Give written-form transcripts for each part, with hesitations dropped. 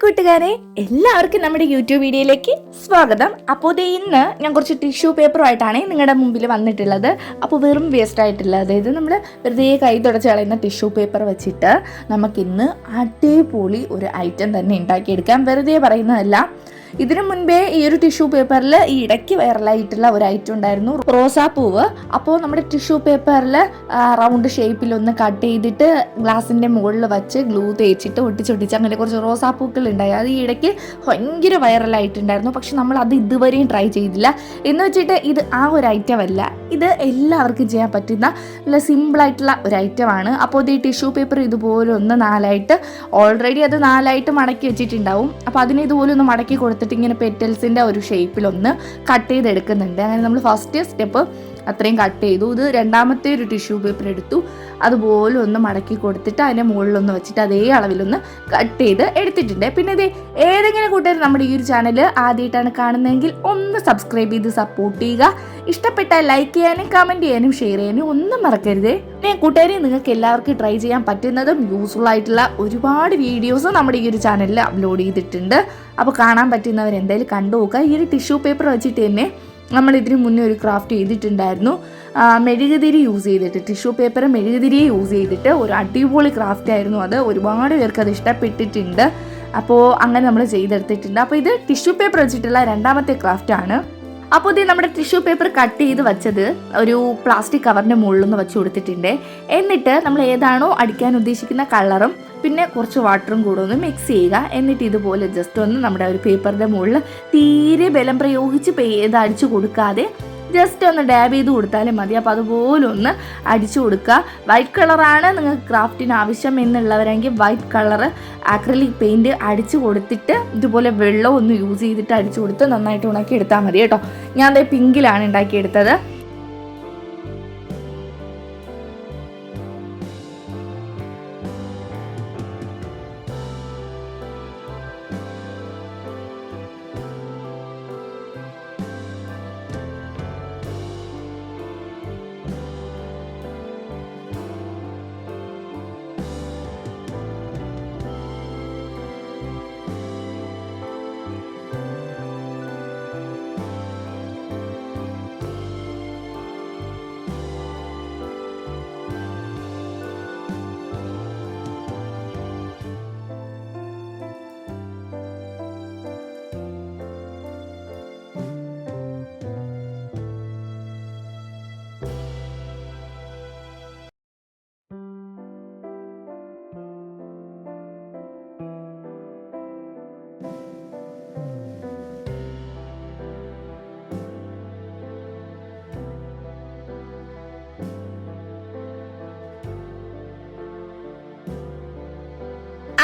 കൂട്ടുകാരെ, എല്ലാവർക്കും നമ്മുടെ യൂട്യൂബ് വീഡിയോയിലേക്ക് സ്വാഗതം. അപ്പോൾ ഇന്ന് ഞാൻ കുറച്ച് ടിഷ്യൂ പേപ്പറുമായിട്ടാണ് നിങ്ങളുടെ മുമ്പിൽ വന്നിട്ടുള്ളത്. അപ്പോൾ വെറും വേസ്റ്റ് ആയിട്ടുള്ള, അതായത് നമ്മൾ വെറുതെ കൈ തുടച്ച് കളയുന്ന ടിഷ്യൂ പേപ്പർ വെച്ചിട്ട് നമുക്കിന്ന് അടിപൊളി ഒരു ഐറ്റം തന്നെ ഉണ്ടാക്കിയെടുക്കാം. വെറുതെ പറയുന്നതല്ല. ഇതിനു മുൻപേ ഈ ഒരു ടിഷ്യൂ പേപ്പറിൽ ഈ ഇടയ്ക്ക് വൈറലായിട്ടുള്ള ഒരു ഐറ്റം ഉണ്ടായിരുന്നു, റോസാപ്പൂവ്. അപ്പോൾ നമ്മുടെ ടിഷ്യൂ പേപ്പറിൽ റൗണ്ട് ഷേപ്പിലൊന്ന് കട്ട് ചെയ്തിട്ട് ഗ്ലാസിൻ്റെ മുകളിൽ വെച്ച് ഗ്ലൂ തേച്ചിട്ട് ഒട്ടിച്ചൊട്ടിച്ച് അങ്ങനെ കുറച്ച് റോസാപ്പൂക്കൾ ഉണ്ടായി. അത് ഈ ഇടയ്ക്ക് ഭയങ്കര വൈറലായിട്ടുണ്ടായിരുന്നു. പക്ഷെ നമ്മൾ അത് ഇതുവരെയും ട്രൈ ചെയ്തില്ല. എന്ന് വെച്ചിട്ട് ഇത് ആ ഒരു ഐറ്റം അല്ല, ഇത് എല്ലാവർക്കും ചെയ്യാൻ പറ്റുന്ന നല്ല സിമ്പിളായിട്ടുള്ള ഒരു ഐറ്റമാണ്. അപ്പോൾ ഇത് ഈ ടിഷ്യൂ പേപ്പർ ഇതുപോലെ ഒന്ന് നാലായിട്ട്, ഓൾറെഡി അത് നാലായിട്ട് മടക്കി വെച്ചിട്ടുണ്ടാവും. അപ്പോൾ അതിനെ ഇതുപോലെ ഒന്ന് മടക്കി കൊടുത്തിട്ട് ഇങ്ങനെ പെറ്റൽസിൻ്റെ ഒരു ഷേപ്പിലൊന്ന് കട്ട് ചെയ്തെടുക്കുന്നുണ്ട്. അങ്ങനെ നമ്മൾ ഫസ്റ്റ് സ്റ്റെപ്പ് അത്രയും കട്ട് ചെയ്തു. ഇത് രണ്ടാമത്തെ ഒരു ടിഷ്യൂ പേപ്പർ എടുത്തു, അതുപോലെ ഒന്ന് മടക്കി കൊടുത്തിട്ട് അതിൻ്റെ മുകളിലൊന്ന് വെച്ചിട്ട് അതേ അളവിലൊന്ന് കട്ട് ചെയ്ത് എടുത്തിട്ടുണ്ട്. പിന്നെ ഇത് ഏതെങ്കിലും കൂട്ടുകാർ നമ്മുടെ ഈ ഒരു ചാനൽ ആദ്യമായിട്ടാണ് കാണുന്നതെങ്കിൽ ഒന്ന് സബ്സ്ക്രൈബ് ചെയ്ത് സപ്പോർട്ട് ചെയ്യുക. ഇഷ്ടപ്പെട്ടാൽ ലൈക്ക് ചെയ്യാനും കമൻറ്റ് ചെയ്യാനും ഷെയർ ചെയ്യാനും ഒന്നും മറക്കരുത്. പിന്നെ കൂട്ടുകാരെ, നിങ്ങൾക്ക് എല്ലാവർക്കും ട്രൈ ചെയ്യാൻ പറ്റുന്നതും യൂസ്ഫുൾ ആയിട്ടുള്ള ഒരുപാട് വീഡിയോസ് നമ്മുടെ ഈ ഒരു ചാനലിൽ അപ്ലോഡ് ചെയ്തിട്ടുണ്ട്. അപ്പോൾ കാണാൻ പറ്റുന്നവർ എന്തായാലും കണ്ടു നോക്കുക. ഈ ഒരു ടിഷ്യൂ പേപ്പർ വെച്ചിട്ട് തന്നെ നമ്മൾ ഇതിന് മുന്നേ ഒരു ക്രാഫ്റ്റ് ചെയ്തിട്ടുണ്ടായിരുന്നു. മെഴുകുതിരി യൂസ് ചെയ്തിട്ട്, ടിഷ്യൂ പേപ്പർ മെഴുകുതിരിയെ യൂസ് ചെയ്തിട്ട് ഒരു അടിപൊളി ക്രാഫ്റ്റ് ആയിരുന്നു അത്. ഒരുപാട് പേർക്ക് അത് ഇഷ്ടപ്പെട്ടിട്ടുണ്ട്. അപ്പോൾ അങ്ങനെ നമ്മൾ ചെയ്തെടുത്തിട്ടുണ്ട്. അപ്പോൾ ഇത് ടിഷ്യൂ പേപ്പർ വെച്ചിട്ടുള്ള രണ്ടാമത്തെ ക്രാഫ്റ്റ് ആണ്. അപ്പോൾ ഇത് നമ്മുടെ ടിഷ്യൂ പേപ്പർ കട്ട് ചെയ്ത് വെച്ചത് ഒരു പ്ലാസ്റ്റിക് കവറിൻ്റെ മുകളിലൊന്ന് വെച്ച് കൊടുത്തിട്ടുണ്ട്. എന്നിട്ട് നമ്മൾ ഏതാണോ അടിക്കാൻ ഉദ്ദേശിക്കുന്ന കളറും പിന്നെ കുറച്ച് വാട്ടറും കൂടെ ഒന്ന് മിക്സ് ചെയ്യുക. എന്നിട്ട് ഇതുപോലെ ജസ്റ്റ് ഒന്ന് നമ്മുടെ ഒരു പേപ്പറിൻ്റെ മുകളിൽ തീരെ ബലം പ്രയോഗിച്ച് അടിച്ചു കൊടുക്കാതെ ജസ്റ്റ് ഒന്ന് ഡാബ് ചെയ്ത് കൊടുത്താലും മതി. അപ്പോൾ അതുപോലെ ഒന്ന് അടിച്ചു കൊടുക്കുക. വൈറ്റ് കളറാണ് നിങ്ങൾക്ക് ക്രാഫ്റ്റിന് ആവശ്യം എന്നുള്ളവരെങ്കിൽ വൈറ്റ് കളറ് ആക്രിലിക് പെയിൻറ്റ് അടിച്ചു കൊടുത്തിട്ട് ഇതുപോലെ വെള്ളം ഒന്ന് യൂസ് ചെയ്തിട്ട് അടിച്ചു കൊടുത്ത് നന്നായിട്ട് ഉണക്കി എടുത്താൽ മതി കേട്ടോ. ഞാൻ ദേ പിങ്കിലാണ് ഉണ്ടാക്കിയെടുത്തത്.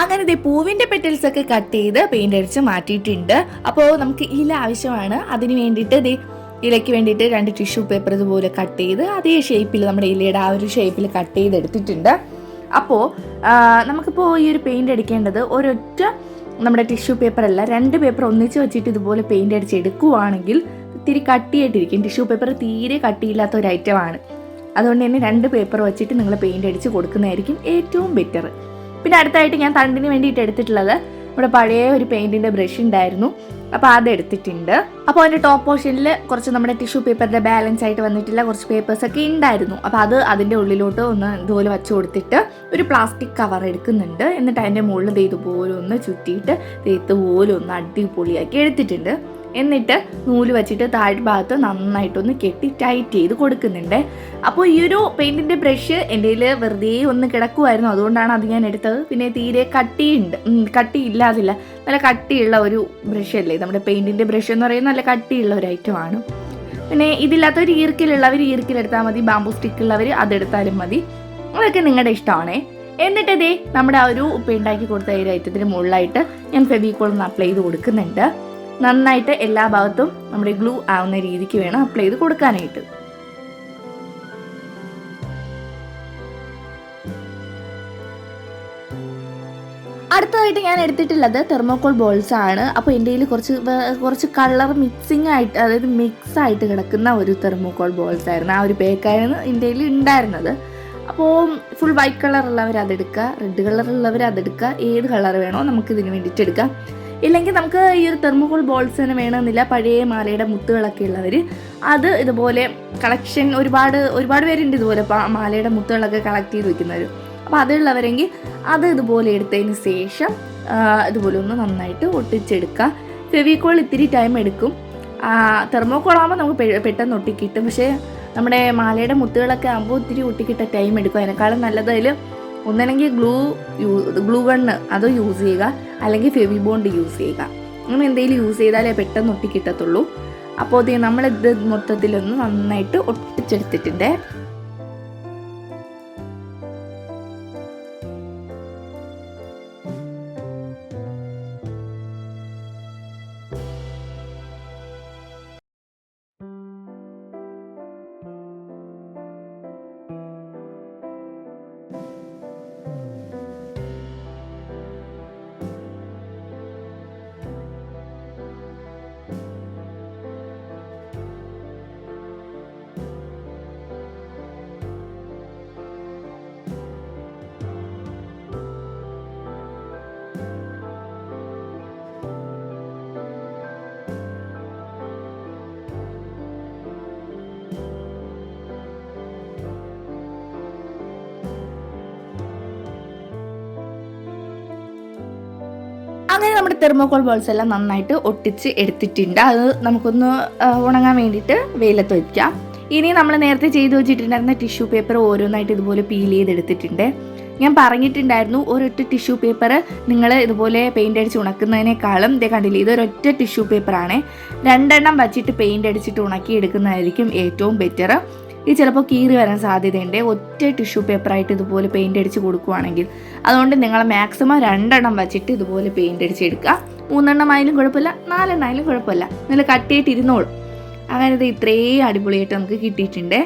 അങ്ങനെ ദേ പൂവിൻ്റെ പെറ്റൽസ് ഒക്കെ കട്ട് ചെയ്ത് പെയിൻ്റ് അടിച്ച് മാറ്റിയിട്ടുണ്ട്. അപ്പോൾ നമുക്ക് ഇല ആവശ്യമാണ്. അതിന് വേണ്ടിയിട്ട് ദേ ഇലയ്ക്ക് വേണ്ടിയിട്ട് 2 ടിഷ്യൂ പേപ്പർ ഇതുപോലെ കട്ട് ചെയ്ത് അതേ ഷേപ്പിൽ, നമ്മുടെ ഇലയുടെ ആ ഒരു ഷേപ്പിൽ കട്ട് ചെയ്തെടുത്തിട്ടുണ്ട്. അപ്പോൾ നമുക്കിപ്പോൾ ഈ ഒരു പെയിൻ്റ് അടിക്കേണ്ടത് ഒരൊറ്റ നമ്മുടെ ടിഷ്യൂ പേപ്പർ അല്ല, 2 പേപ്പർ ഒന്നിച്ച് വെച്ചിട്ട് ഇതുപോലെ പെയിൻ്റ് അടിച്ച് എടുക്കുവാണെങ്കിൽ ഇത്തിരി കട്ടിയായിട്ടിരിക്കും. ടിഷ്യൂ പേപ്പർ തീരെ കട്ടിയില്ലാത്ത ഒരു ഐറ്റമാണ്. അതുകൊണ്ട് തന്നെ 2 പേപ്പർ വെച്ചിട്ട് നിങ്ങൾ പെയിൻ്റ് അടിച്ച് കൊടുക്കുന്നതായിരിക്കും ഏറ്റവും ബെറ്റർ. പിന്നെ അടുത്തായിട്ട് ഞാൻ തണ്ടിന് വേണ്ടിയിട്ട് എടുത്തിട്ടുള്ളത് നമ്മുടെ പഴയ ഒരു പെയിൻറ്റിൻ്റെ ബ്രഷ് ഉണ്ടായിരുന്നു. അപ്പോൾ അത് എടുത്തിട്ടുണ്ട്. അപ്പോൾ അതിൻ്റെ ടോപ്പ് പോർഷനിൽ കുറച്ച് നമ്മുടെ ടിഷ്യൂ പേപ്പറിൻ്റെ ബാലൻസ് ആയിട്ട് വന്നിട്ടുള്ള കുറച്ച് പേപ്പേഴ്സൊക്കെ ഉണ്ടായിരുന്നു. അപ്പോൾ അത് അതിൻ്റെ ഉള്ളിലോട്ട് ഒന്ന് ഇതുപോലെ വെച്ച് കൊടുത്തിട്ട് ഒരു പ്ലാസ്റ്റിക് കവർ എടുക്കുന്നുണ്ട്. എന്നിട്ട് അതിൻ്റെ മുകളിൽ ഇതുപോലെ ഒന്ന് ചുറ്റിയിട്ട് ഇതുപോലെ ഒന്ന് അടിപൊളിയാക്കി എടുത്തിട്ടുണ്ട്. എന്നിട്ട് നൂല് വെച്ചിട്ട് താഴ്ഭാഗത്ത് നന്നായിട്ടൊന്ന് കെട്ടി ടൈറ്റ് ചെയ്ത് കൊടുക്കുന്നുണ്ട്. അപ്പോൾ ഈ ഒരു പെയിൻറ്റിൻ്റെ ബ്രഷ് എൻ്റെ കയ്യിൽ വെറുതെ ഒന്ന് കിടക്കുമായിരുന്നു, അതുകൊണ്ടാണ് അത് ഞാൻ എടുത്തത്. പിന്നെ തീരെ കട്ടിയില്ലാതില്ല, നല്ല കട്ടിയുള്ള ഒരു ബ്രഷ് അല്ലേ നമ്മുടെ പെയിൻറ്റിൻ്റെ ബ്രഷ് എന്ന് പറയുന്നത്. നല്ല കട്ടിയുള്ള ഒരു ഐറ്റമാണ്. പിന്നെ ഇതില്ലാത്തവർ ഈർക്കിലെടുത്താൽ മതി, ബാമ്പു സ്റ്റിക്കുള്ളവർ അതെടുത്താലും മതി. അതൊക്കെ നിങ്ങളുടെ ഇഷ്ടമാണേ. എന്നിട്ട് ഇതേ നമ്മുടെ ആ ഒരു ഉണ്ടാക്കി കൊടുത്ത ഒരു ഐറ്റത്തിന് മുകളിലായിട്ട് ഞാൻ ഫെവിക്കോൾ ഒന്ന് അപ്ലൈ ചെയ്ത് കൊടുക്കുന്നുണ്ട്. നന്നായിട്ട് എല്ലാ ഭാഗത്തും നമ്മുടെ ഗ്ലൂ ആവുന്ന രീതിക്ക് വേണം അപ്ലൈ ചെയ്ത് കൊടുക്കാനായിട്ട്. അടുത്തതായിട്ട് ഞാൻ എടുത്തിട്ടുള്ളത് തെർമോക്കോൾ ബോൾസ് ആണ്. അപ്പോൾ എൻ്റെ കയ്യിൽ കുറച്ച് കളർ മിക്സിങ് ആയിട്ട്, അതായത് മിക്സ് ആയിട്ട് കിടക്കുന്ന ഒരു തെർമോക്കോൾ ബോൾസ് ആയിരുന്നു. ആ ഒരു പേക്കായിരുന്നു എൻ്റെ കയ്യിൽ ഉണ്ടായിരുന്നത്. അപ്പോൾ ഫുൾ വൈറ്റ് കളറുള്ളവർ അതെടുക്കുക, റെഡ് കളറുള്ളവർ അതെടുക്കുക, ഏത് കളർ വേണോ നമുക്ക് ഇതിന് വേണ്ടിയിട്ട് എടുക്കാം. ഇല്ലെങ്കിൽ നമുക്ക് ഈ ഒരു തെർമോകോൾ ബോൾസ് തന്നെ വേണമെന്നില്ല, പഴയ മാലയുടെ മുത്തുകളൊക്കെ ഉള്ളവർ അത് ഇതുപോലെ കളക്ഷൻ ഒരുപാട് പേരുണ്ട് ഇതുപോലെ മാലയുടെ മുത്തുകളൊക്കെ കളക്ട് ചെയ്ത് വെക്കുന്നവർ. അപ്പോൾ അതുള്ളവരെങ്കിൽ അത് ഇതുപോലെ എടുത്തതിന് ശേഷം ഇതുപോലെ ഒന്ന് നന്നായിട്ട് ഒട്ടിച്ചെടുക്കുക. ഫെവിക്കോൾ ഇത്തിരി ടൈം എടുക്കും. തെർമോകോൾ ആകുമ്പോൾ നമുക്ക് പെട്ടെന്ന് ഒട്ടിക്കിട്ടും. പക്ഷേ നമ്മുടെ മാലയുടെ മുത്തുകളൊക്കെ ആകുമ്പോൾ ഒത്തിരി ഒട്ടിക്കിട്ട ടൈം എടുക്കും. അതിനേക്കാളും നല്ലത് അതിൽ ഒന്നല്ലെങ്കിൽ ഗ്ലൂ ഗണ്ണ് അത് യൂസ് ചെയ്യുക, അല്ലെങ്കിൽ ഫെവി ബോണ്ട് യൂസ് ചെയ്യുക. അങ്ങനെ എന്തെങ്കിലും യൂസ് ചെയ്താലേ പെട്ടെന്ന് ഒട്ടിക്കിട്ടത്തുള്ളൂ. അപ്പോൾ നമ്മളിത് മൊത്തത്തിലൊന്ന് നന്നായിട്ട് ഒട്ടിച്ചെടുത്തിട്ടുണ്ട്. അങ്ങനെ നമ്മുടെ തെർമോകോൾ ബോൾസ് എല്ലാം നന്നായിട്ട് ഒട്ടിച്ച് എടുത്തിട്ടുണ്ട്. അത് നമുക്കൊന്ന് ഉണങ്ങാൻ വേണ്ടിയിട്ട് വെയിലത്ത് വയ്ക്കാം. ഇനി നമ്മൾ നേരത്തെ ചെയ്ത് വെച്ചിട്ടുണ്ടായിരുന്ന ടിഷ്യൂ പേപ്പർ ഓരോന്നായിട്ട് ഇതുപോലെ പീൽ ചെയ്തെടുത്തിട്ടുണ്ട്. ഞാൻ പറഞ്ഞിട്ടുണ്ടായിരുന്നു ഒരൊറ്റ ടിഷ്യൂ പേപ്പർ നിങ്ങൾ ഇതുപോലെ പെയിൻ്റ് അടിച്ച് ഉണക്കുന്നതിനേക്കാളും ഇതേ കണ്ടില്ലേ, ഇതൊരൊറ്റ ടിഷ്യൂ പേപ്പറാണ്. 2 എണ്ണം വച്ചിട്ട് പെയിൻ്റ് അടിച്ചിട്ട് ഉണക്കി എടുക്കുന്നതായിരിക്കും ഏറ്റവും ബെറ്റർ. ഇത് ചിലപ്പോൾ കീറി വരാൻ സാധ്യതയുണ്ട് ഒറ്റ ടിഷ്യൂ പേപ്പറായിട്ട് ഇതുപോലെ പെയിൻ്റ് അടിച്ച് കൊടുക്കുകയാണെങ്കിൽ. അതുകൊണ്ട് നിങ്ങൾ മാക്സിമം 2 എണ്ണം വച്ചിട്ട് ഇതുപോലെ പെയിൻ്റ് അടിച്ചെടുക്കുക. 3 എണ്ണമായാലും കുഴപ്പമില്ല, 4 എണ്ണമായാലും കുഴപ്പമില്ല, നിങ്ങൾ കട്ടിയായിട്ട് ഇരുന്നോളും. അങ്ങനെ ഇത് ഇത്രയും അടിപൊളിയായിട്ട് നമുക്ക് കിട്ടിയിട്ടുണ്ട്.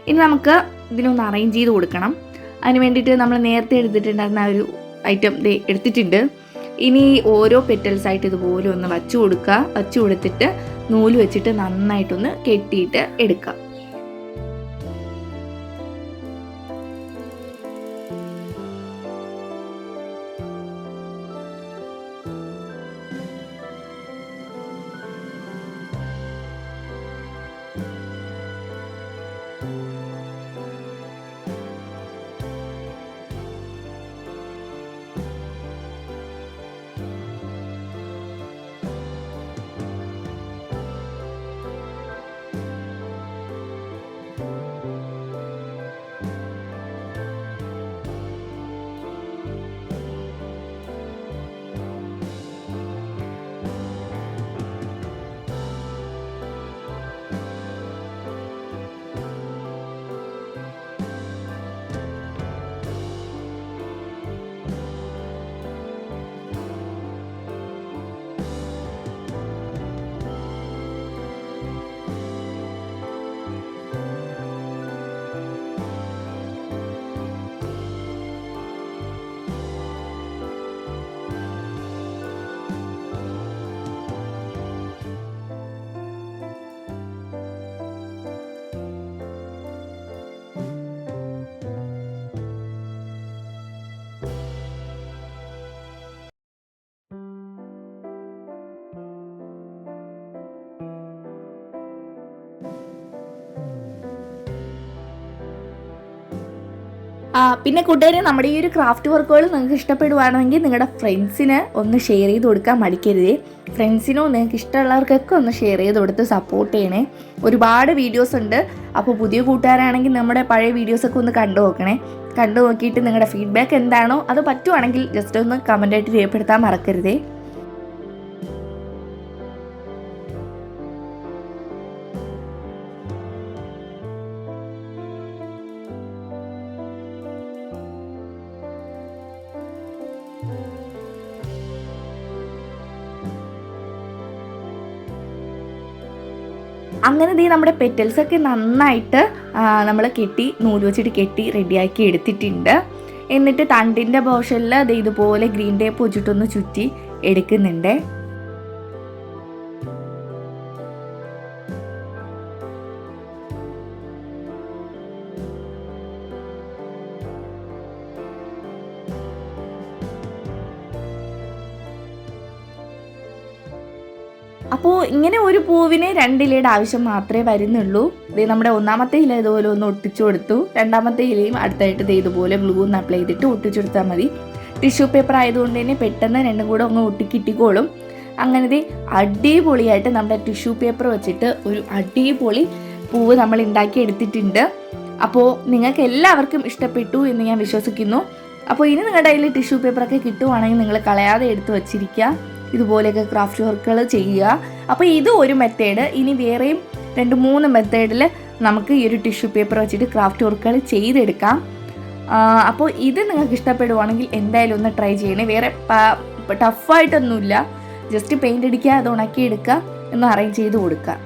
ഇനി നമുക്ക് ഇതിനൊന്ന് അറേഞ്ച് ചെയ്ത് കൊടുക്കണം. അതിന് വേണ്ടിയിട്ട് നമ്മൾ നേരത്തെ എടുത്തിട്ടുണ്ടായിരുന്ന ഒരു ഐറ്റം എടുത്തിട്ടുണ്ട്. ഇനി ഓരോ പെറ്റൽസായിട്ട് ഇതുപോലെ ഒന്ന് വച്ചു കൊടുത്തിട്ട് നൂല് വെച്ചിട്ട് നന്നായിട്ടൊന്ന് കെട്ടിയിട്ട് എടുക്കുക. പിന്നെ കൂട്ടുകാരെ, നമ്മുടെ ഈ ഒരു ക്രാഫ്റ്റ് വർക്കുകൾ നിങ്ങൾക്ക് ഇഷ്ടപ്പെടുവാണെങ്കിൽ നിങ്ങളുടെ ഫ്രണ്ട്സിന് ഒന്ന് ഷെയർ ചെയ്ത് കൊടുക്കാൻ മടിക്കരുതേ. ഫ്രണ്ട്സിനോ നിങ്ങൾക്ക് ഇഷ്ടമുള്ളവർക്കൊക്കെ ഒന്ന് ഷെയർ ചെയ്ത് കൊടുത്ത് സപ്പോർട്ട് ചെയ്യണേ. ഒരുപാട് വീഡിയോസ് ഉണ്ട്. അപ്പോൾ പുതിയ കൂട്ടുകാരാണെങ്കിൽ നമ്മുടെ പഴയ വീഡിയോസൊക്കെ ഒന്ന് കണ്ടു നോക്കണേ. കണ്ടു നോക്കിയിട്ട് നിങ്ങളുടെ ഫീഡ്ബാക്ക് എന്താണോ അത് പറ്റുവാണെങ്കിൽ ജസ്റ്റ് ഒന്ന് കമൻ്റായിട്ട് രേഖപ്പെടുത്താൻ മറക്കരുതേ. അങ്ങനെ നമ്മുടെ പെറ്റൽസൊക്കെ നന്നായിട്ട് നമ്മൾ നൂല് വെച്ചിട്ട് കെട്ടി റെഡിയാക്കി എടുത്തിട്ടുണ്ട്. എന്നിട്ട് തണ്ടിൻ്റെ പോർഷനിൽ ഇതുപോലെ ഗ്രീൻ ടേപ്പ് വെച്ചിട്ടൊന്ന് ചുറ്റി എടുക്കുന്നുണ്ട്. അപ്പോൾ ഇങ്ങനെ ഒരു പൂവിന് 2 ഇലയുടെ ആവശ്യം മാത്രമേ വരുന്നുള്ളൂ. ഇത് നമ്മുടെ ഒന്നാമത്തെ ഇല ഇതുപോലെ ഒന്ന് ഒട്ടിച്ചു കൊടുത്തു. രണ്ടാമത്തെ ഇലയും അടുത്തായിട്ട് ഇതുപോലെ ഗ്ലൂ ഒന്ന് അപ്ലൈ ചെയ്തിട്ട് ഒട്ടിച്ചു കൊടുത്താൽ മതി. ടിഷ്യൂ പേപ്പർ ആയതുകൊണ്ട് തന്നെ പെട്ടെന്ന് രണ്ടും കൂടെ ഒന്ന് ഒട്ടിക്കിട്ടിക്കോളും. അങ്ങനത്തെ അടിപൊളിയായിട്ട് നമ്മുടെ ടിഷ്യൂ പേപ്പർ വെച്ചിട്ട് ഒരു അടിപൊളി പൂവ് നമ്മൾ ഉണ്ടാക്കി എടുത്തിട്ടുണ്ട്. അപ്പോൾ നിങ്ങൾക്ക് എല്ലാവർക്കും ഇഷ്ടപ്പെട്ടു എന്ന് ഞാൻ വിശ്വസിക്കുന്നു. അപ്പോൾ ഇനി നിങ്ങളുടെ കയ്യിൽ ടിഷ്യൂ പേപ്പറൊക്കെ കിട്ടുവാണെങ്കിൽ നിങ്ങൾ കളയാതെ എടുത്ത് വച്ചിരിക്കുക. ഇതുപോലെയൊക്കെ ക്രാഫ്റ്റ് വർക്കുകൾ ചെയ്യുക. അപ്പോൾ ഇത് ഒരു മെത്തേഡ്. ഇനി വേറെയും 2-3 മെത്തേഡിൽ നമുക്ക് ഈ ഒരു ടിഷ്യൂ പേപ്പർ വെച്ചിട്ട് ക്രാഫ്റ്റ് വർക്കുകൾ ചെയ്തെടുക്കാം. അപ്പോൾ ഇത് നിങ്ങൾക്ക് ഇഷ്ടപ്പെടുവാണെങ്കിൽ എന്തായാലും ഒന്ന് ട്രൈ ചെയ്യണേ. വേറെ ടഫായിട്ടൊന്നുമില്ല. ജസ്റ്റ് പെയിൻ്റ് അടിക്കുക, അത് ഉണക്കിയെടുക്കുക, ഒന്ന് അറേഞ്ച് ചെയ്ത് കൊടുക്കുക.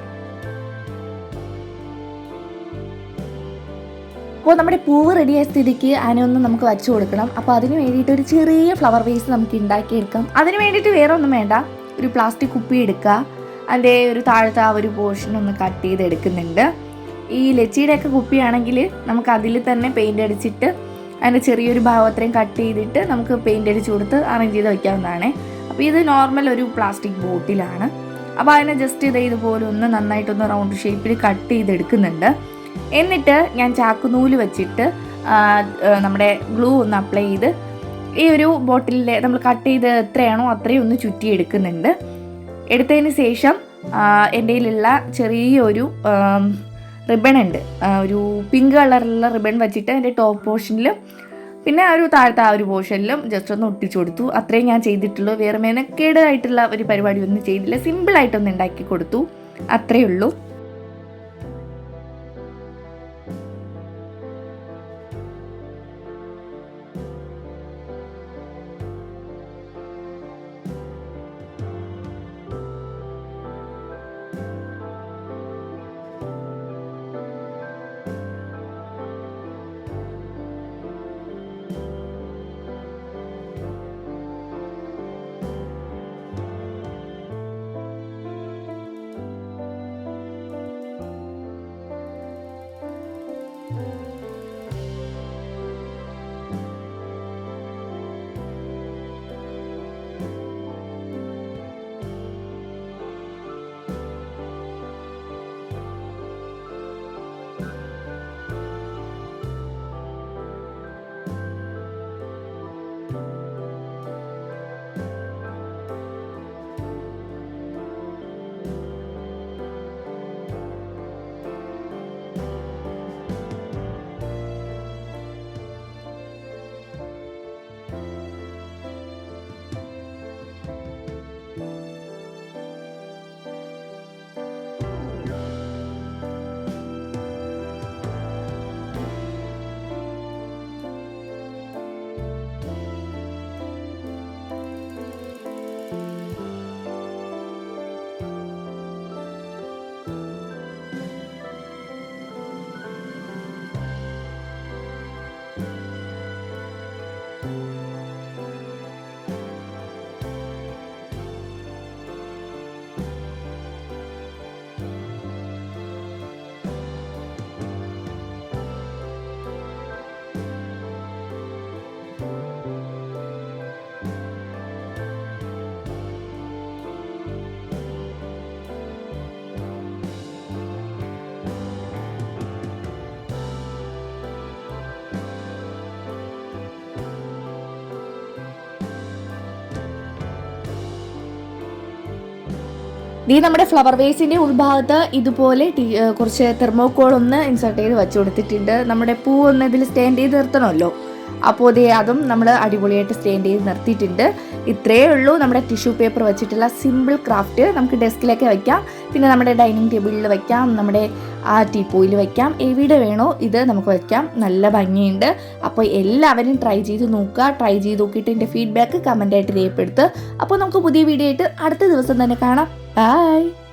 അപ്പോൾ നമ്മുടെ പൂവ് റെഡിയായ സ്ഥിതിക്ക് അതിനൊന്ന് നമുക്ക് വച്ചു കൊടുക്കണം. അപ്പോൾ അതിന് വേണ്ടിയിട്ട് ഒരു ചെറിയ ഫ്ലവർ വേസ് നമുക്ക് ഉണ്ടാക്കിയെടുക്കാം. അതിന് വേണ്ടിയിട്ട് വേറെ ഒന്നും വേണ്ട. ഒരു പ്ലാസ്റ്റിക് കുപ്പി എടുക്കുക. അതിൻ്റെ ഒരു താഴത്തെ ആ ഒരു പോർഷൻ ഒന്ന് കട്ട് ചെയ്തെടുക്കുന്നുണ്ട്. ഈ ലച്ചിയുടെയൊക്കെ കുപ്പിയാണെങ്കിൽ നമുക്ക് അതിൽ തന്നെ പെയിൻ്റ് അടിച്ചിട്ട് അതിൻ്റെ ചെറിയൊരു ഭാഗം അത്രയും കട്ട് ചെയ്തിട്ട് നമുക്ക് പെയിൻ്റ് അടിച്ച് കൊടുത്ത് അറേഞ്ച് ചെയ്ത് വയ്ക്കാവുന്നതാണ്. അപ്പോൾ ഇത് നോർമൽ ഒരു പ്ലാസ്റ്റിക് ബോട്ടിലാണ്. അപ്പോൾ അതിനെ ജസ്റ്റ് ഇതുപോലെ ഒന്ന് നന്നായിട്ടൊന്ന് റൗണ്ട് ഷേപ്പിൽ കട്ട് ചെയ്തെടുക്കുന്നുണ്ട്. എന്നിട്ട് ഞാൻ ചാക്കുനൂല് വെച്ചിട്ട് നമ്മുടെ ഗ്ലൂ ഒന്ന് അപ്ലൈ ചെയ്ത് ഈ ഒരു ബോട്ടിലിൽ നമ്മൾ കട്ട് ചെയ്ത് എത്രയാണോ അത്രയും ഒന്ന് ചുറ്റിയെടുക്കുന്നുണ്ട്. എടുത്തതിന് ശേഷം എൻ്റെ കയ്യിലുള്ള ചെറിയൊരു റിബൺ ഉണ്ട്. ഒരു പിങ്ക് കളറിലുള്ള റിബൺ വെച്ചിട്ട് എൻ്റെ ടോപ്പ് പോർഷനിലും പിന്നെ ഒരു താഴത്തെ ആ ഒരു പോർഷനിലും ജസ്റ്റ് ഒന്ന് ഒട്ടിച്ചു കൊടുത്തു. അത്രയും ഞാൻ ചെയ്തിട്ടുള്ളൂ. വേറെ മെനക്കേടായിട്ടുള്ള ഒരു പരിപാടി ഒന്നും ചെയ്തില്ല. സിമ്പിളായിട്ടൊന്ന് ഉണ്ടാക്കി കൊടുത്തു. അത്രയേ ഉള്ളൂ. ഈ നമ്മുടെ ഫ്ലവർ വേസിൻ്റെ ഉൾഭാഗത്ത് ഇതുപോലെ കുറച്ച് തെർമോക്കോൾ ഒന്ന് ഇൻസേർട്ട് ചെയ്ത് വെച്ച് കൊടുത്തിട്ടുണ്ട്. നമ്മുടെ പൂ ഒന്ന് ഇതിൽ സ്റ്റാൻഡ് ചെയ്ത് നിർത്തണമല്ലോ. അപ്പോൾ അതും നമ്മൾ അടിപൊളിയായിട്ട് സ്റ്റാൻഡ് ചെയ്ത് നിർത്തിയിട്ടുണ്ട്. ഇത്രയേ ഉള്ളൂ നമ്മുടെ ടിഷ്യൂ പേപ്പർ വെച്ചിട്ടുള്ള സിമ്പിൾ ക്രാഫ്റ്റ്. നമുക്ക് ഡെസ്കിലൊക്കെ വയ്ക്കാം, പിന്നെ നമ്മുടെ ഡൈനിങ് ടേബിളിൽ വയ്ക്കാം, നമ്മുടെ ആ ടീപ്പോയിൽ വയ്ക്കാം, എവിടെ വേണോ ഇത് നമുക്ക് വയ്ക്കാം. നല്ല ഭംഗിയുണ്ട്. അപ്പോൾ എല്ലാവരും ട്രൈ ചെയ്ത് നോക്കുക. ട്രൈ ചെയ്ത് നോക്കിയിട്ട് എൻ്റെ ഫീഡ്ബാക്ക് കമൻ്റായിട്ട് രേഖപ്പെടുത്തുക. അപ്പോൾ നമുക്ക് പുതിയ വീഡിയോ ആയിട്ട് അടുത്ത ദിവസം തന്നെ കാണാം. ബൈ.